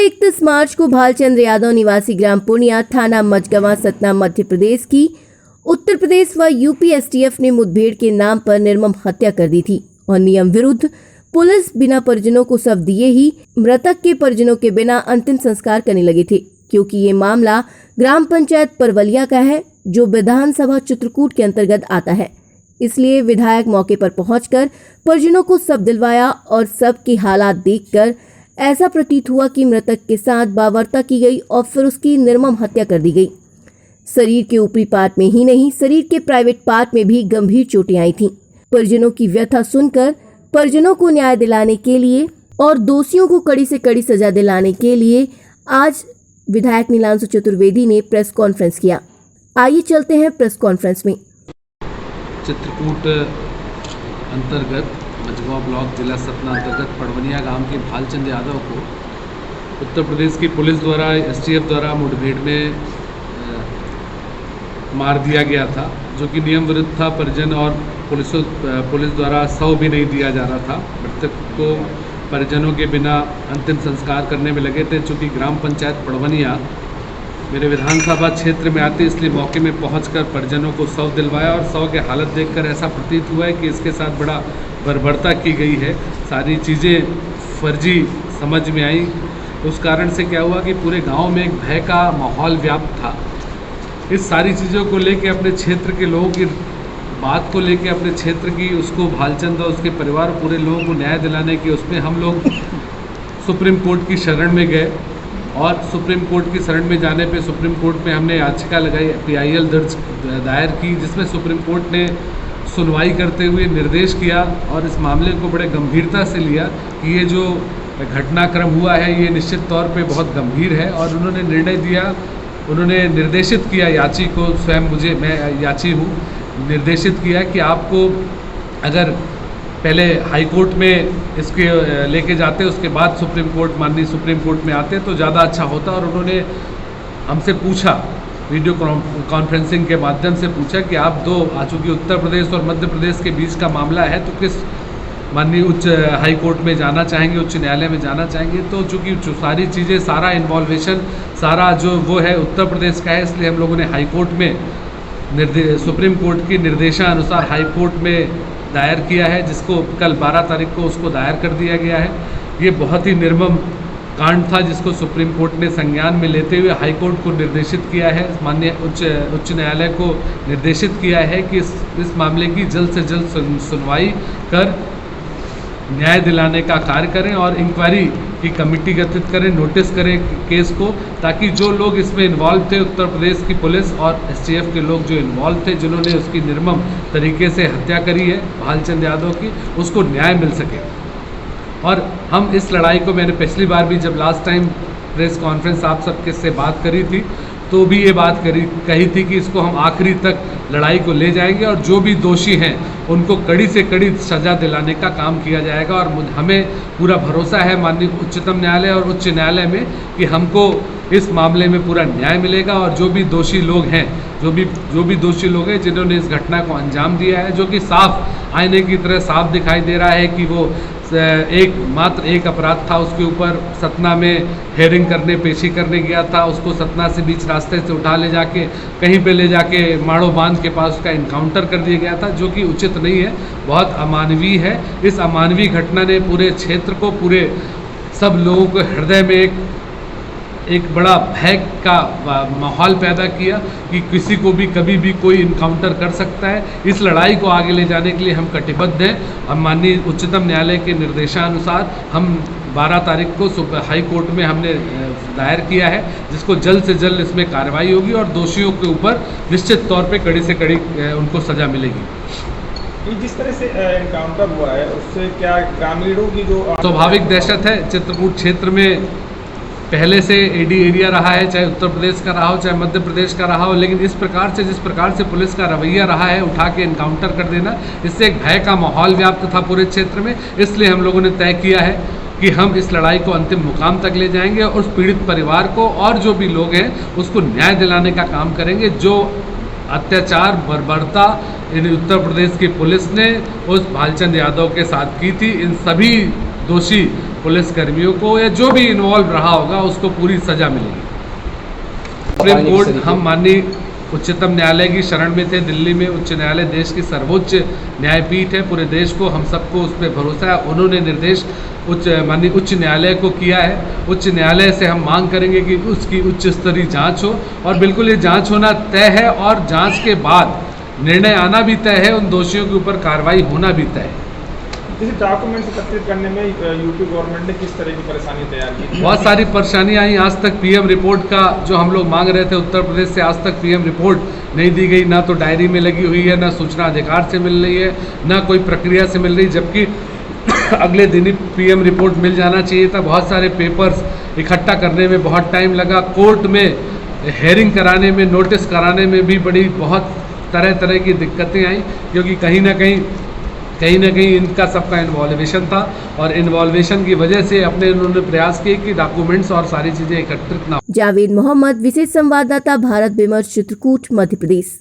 31 मार्च को भालचंद्र यादव निवासी ग्राम पूर्णिया थाना मझगवां सतना मध्य प्रदेश की उत्तर प्रदेश व यूपी एसटीएफ ने मुठभेड़ के नाम पर निर्मम हत्या कर दी थी और नियम विरुद्ध पुलिस बिना परिजनों को शव दिए ही मृतक के परिजनों के बिना अंतिम संस्कार करने लगे थे, क्योंकि ये मामला ग्राम पंचायत परवलिया का है जो विधानसभा चित्रकूट के अंतर्गत आता है। इसलिए विधायक मौके पर पहुंचकर परिजनों को शव दिलवाया और शव के हालात देखकर ऐसा प्रतीत हुआ कि मृतक के साथ बावरता की गई और फिर उसकी निर्मम हत्या कर दी गई। शरीर के ऊपरी पार्ट में ही नहीं, शरीर के प्राइवेट पार्ट में भी गंभीर चोटें आई थीं। परिजनों की व्यथा सुनकर परिजनों को न्याय दिलाने के लिए और दोषियों को कड़ी से कड़ी सजा दिलाने के लिए आज विधायक नीलांशु चतुर्वेदी ने प्रेस कॉन्फ्रेंस किया। आइए चलते हैं प्रेस कॉन्फ्रेंस में। चित्रकूट अंतर्गत मझगवां ब्लॉक जिला सतना अंतर्गत पड़वनिया गांव के भालचंद्र यादव को उत्तर प्रदेश की पुलिस द्वारा एसटीएफ द्वारा मुठभेड़ में मार दिया गया था, जो कि नियम विरुद्ध था। परिजन और पुलिस द्वारा शव भी नहीं दिया जा रहा था। मृतक को परिजनों के बिना अंतिम संस्कार करने में लगे थे। चूँकि ग्राम पंचायत पड़वनिया मेरे विधानसभा क्षेत्र में आती, इसलिए मौके में पहुंचकर परिजनों को शव दिलवाया और शव की हालत देखकर ऐसा प्रतीत हुआ है कि इसके साथ बड़ा बर्बरता की गई है। सारी चीज़ें फर्जी समझ में आई। उस कारण से क्या हुआ कि पूरे गांव में एक भय का माहौल व्याप्त था। इस सारी चीज़ों को लेके अपने क्षेत्र के लोगों की बात को लेके अपने क्षेत्र की उसको भालचंद और उसके परिवार पूरे लोगों को न्याय दिलाने की उसमें हम लोग सुप्रीम कोर्ट की शरण में गए और सुप्रीम कोर्ट की शरण में जाने पे सुप्रीम कोर्ट में हमने याचिका लगाई, PIL दायर की, जिसमें सुप्रीम कोर्ट ने सुनवाई करते हुए निर्देश किया और इस मामले को बड़े गंभीरता से लिया कि ये जो घटनाक्रम हुआ है ये निश्चित तौर पे बहुत गंभीर है। और उन्होंने निर्णय दिया, उन्होंने निर्देशित किया याची को, स्वयं मैं याची हूँ, निर्देशित किया कि आपको अगर पहले हाई कोर्ट में इसके लेके जाते उसके बाद माननीय सुप्रीम कोर्ट में आते तो ज़्यादा अच्छा होता। और उन्होंने हमसे पूछा, वीडियो कॉन्फ्रेंसिंग के माध्यम से पूछा कि आप दो, चूँकि उत्तर प्रदेश और मध्य प्रदेश के बीच का मामला है, तो किस माननीय उच्च हाई कोर्ट में जाना चाहेंगे, उच्च न्यायालय में जाना चाहेंगे। तो चूँकि सारी चीज़ें, सारा इन्वॉल्वेशन, सारा जो वो है उत्तर प्रदेश का है, इसलिए हम लोगों ने हाई कोर्ट में सुप्रीम कोर्ट की निर्देशानुसार हाई कोर्ट में दायर किया है, जिसको कल 12 तारीख को उसको दायर कर दिया गया है। ये बहुत ही निर्मम कांड था जिसको सुप्रीम कोर्ट ने संज्ञान में लेते हुए हाई कोर्ट को निर्देशित किया है, माननीय उच्च न्यायालय को निर्देशित किया है कि इस मामले की जल्द से जल्द सुनवाई कर न्याय दिलाने का कार्य करें और इंक्वायरी की कमेटी गठित करें, नोटिस करें केस को, ताकि जो लोग इसमें इन्वॉल्व थे, उत्तर प्रदेश की पुलिस और एसटीएफ के लोग जो इन्वॉल्व थे, जिन्होंने उसकी निर्मम तरीके से हत्या करी है भालचंद्र यादव की, उसको न्याय मिल सके। और हम इस लड़ाई को, मैंने पिछली बार भी जब लास्ट टाइम प्रेस कॉन्फ्रेंस आप सबके से बात करी थी तो भी ये बात कही थी कि इसको हम आखिरी तक लड़ाई को ले जाएंगे और जो भी दोषी हैं उनको कड़ी से कड़ी सज़ा दिलाने का काम किया जाएगा। और हमें पूरा भरोसा है माननीय उच्चतम न्यायालय और उच्च न्यायालय में कि हमको इस मामले में पूरा न्याय मिलेगा। और जो भी दोषी लोग हैं, जो भी दोषी लोग हैं जिन्होंने इस घटना को अंजाम दिया है, जो कि साफ आईने की तरह साफ दिखाई दे रहा है कि वो मात्र एक अपराध था, उसके ऊपर सतना में हेयरिंग करने, पेशी करने गया था, उसको सतना से बीच रास्ते से उठा ले जाके कहीं पे ले जाके माड़ो बांध के पास उसका इनकाउंटर कर दिया गया था, जो कि उचित नहीं है, बहुत अमानवीय है। इस अमानवीय घटना ने पूरे क्षेत्र को, पूरे सब लोगों को हृदय में एक बड़ा भय का माहौल पैदा किया कि किसी को भी कभी भी कोई इनकाउंटर कर सकता है। इस लड़ाई को आगे ले जाने के लिए हम कटिबद्ध हैं। हम माननीय उच्चतम न्यायालय के निर्देशानुसार हम 12 तारीख को हाई कोर्ट में हमने दायर किया है, जिसको जल्द से जल्द इसमें कार्रवाई होगी और दोषियों के ऊपर निश्चित तौर पे कड़ी से कड़ी उनको सज़ा मिलेगी। जिस तरह से इनकाउंटर हुआ है उससे क्या ग्रामीणों की जो स्वाभाविक दहशत है। चित्रकूट क्षेत्र में पहले से एडी एरिया रहा है, चाहे उत्तर प्रदेश का रहा हो, चाहे मध्य प्रदेश का रहा हो, लेकिन जिस प्रकार से पुलिस का रवैया रहा है उठा के इनकाउंटर कर देना, इससे एक भय का माहौल व्याप्त था पूरे क्षेत्र में। इसलिए हम लोगों ने तय किया है कि हम इस लड़ाई को अंतिम मुकाम तक ले जाएंगे और उस पीड़ित परिवार को और जो भी लोग हैं उसको न्याय दिलाने का काम करेंगे। जो अत्याचार, बर्बरता इन उत्तर प्रदेश की पुलिस ने उस भालचंद्र यादव के साथ की थी, इन सभी दोषी पुलिस कर्मियों को या जो भी इन्वॉल्व रहा होगा उसको पूरी सजा मिलेगी। सुप्रीम कोर्ट हम माननीय उच्चतम न्यायालय की शरण में थे। दिल्ली में उच्च न्यायालय देश की सर्वोच्च न्यायपीठ है। पूरे देश को हम सबको उस पर भरोसा है। उन्होंने निर्देश माननीय उच्च न्यायालय को किया है। उच्च न्यायालय से हम मांग करेंगे कि उसकी उच्च स्तरीय जांच हो और बिल्कुल ये जांच होना तय है और जांच के बाद निर्णय आना भी तय है। उन दोषियों के ऊपर कार्रवाई होना भी तय है। जैसे डॉक्यूमेंट्स एकत्रित करने में यूपी गवर्नमेंट ने किस तरह की परेशानी तैयार की थी? बहुत सारी परेशानियां आई। आज तक पीएम रिपोर्ट का जो हम लोग मांग रहे थे, उत्तर प्रदेश से आज तक पीएम रिपोर्ट नहीं दी गई। ना तो डायरी में लगी हुई है, ना सूचना अधिकार से मिल रही है, ना कोई प्रक्रिया से मिल रही, जबकि अगले दिन ही पीएम रिपोर्ट मिल जाना चाहिए था। बहुत सारे पेपर्स इकट्ठा करने में बहुत टाइम लगा। कोर्ट में हेयरिंग कराने में, नोटिस कराने में भी बहुत तरह तरह की दिक्कतें आई, क्योंकि कहीं ना कहीं इनका सबका इन्वॉल्वेशन था और इन्वॉल्वेशन की वजह से उन्होंने प्रयास किए कि डॉक्यूमेंट्स और सारी चीज़ें एकत्रित ना हो। जावेद मोहम्मद, विशेष संवाददाता, भारत विमर्श, चित्रकूट, मध्य प्रदेश।